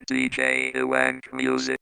DJ Wank Music.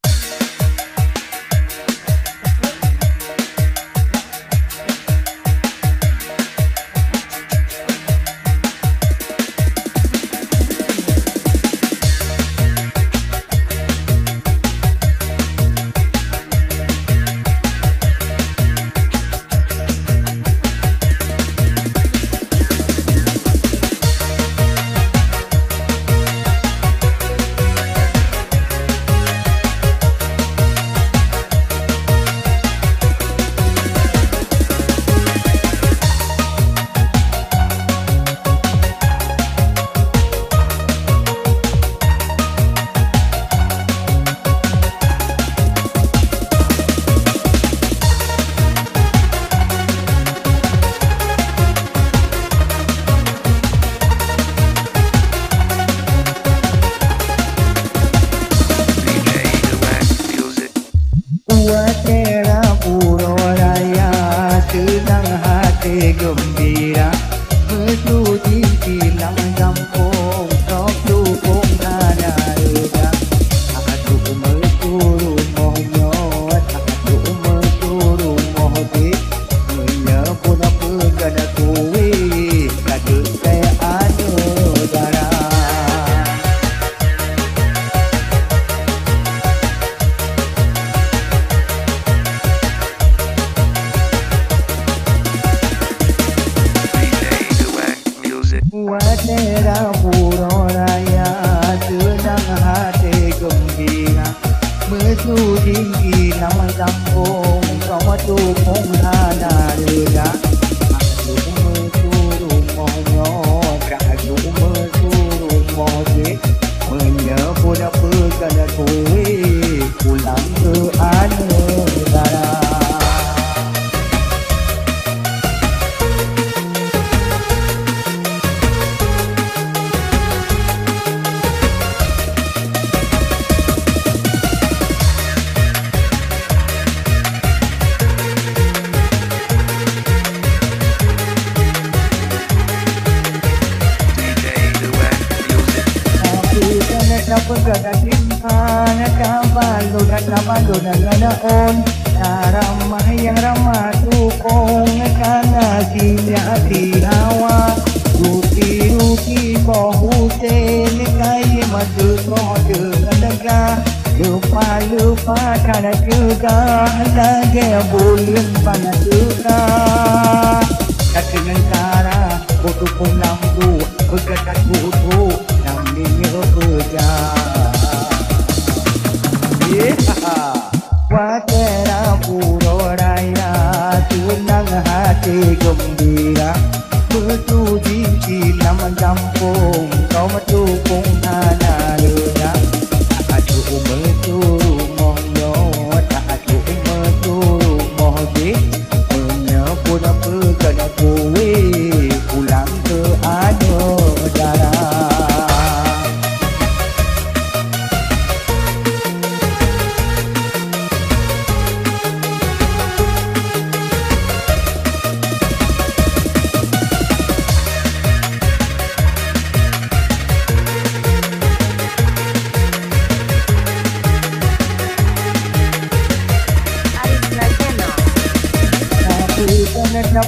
Watera puro raya sedang hati gembira menuju kilang kampung kau dukung ada reda aku mesuruh monyot aku mesuruh mohdi menyebut pegan kuwi kadu saya ada darah Watera puro raya sedang hati gembira menuju kilang kampung kau dukung ada reda aku mesuruh monyot aku mesuruh mohdi menyebut pegan kuwi pulang ke negara. Pagkagat timpan kabalu dan kabalu dan ganaon ramah yang ramah tukong kana sinyati hawa ruki bohuten kaya madu kode negara lupa kana juga lagi bulan panas juga kaki negara bodoh pun lampu pagkagat bodoh namanya kerja. Watera puro raya senang hati gembira menuju kilang kampung kau mendukung tanah reda aku mesuruh monyot aku mesuruh mohdi menyebut pegan kuwi pulang ke negara.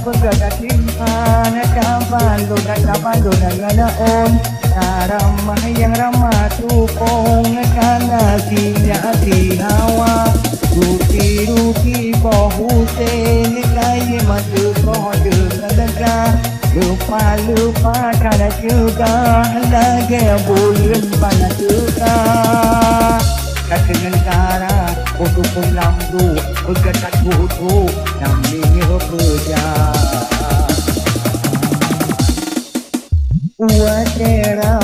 Pagkagat timpan kabalu dan kabalu dan ganaon ramah yang ramah tukong kana sinyati hawa ruki bohuten kaya madu kode negara lupa kana juga lagi bulan panas juga kaki negara bodoh pun lampu pagkagat bodoh namanya kerja. Watera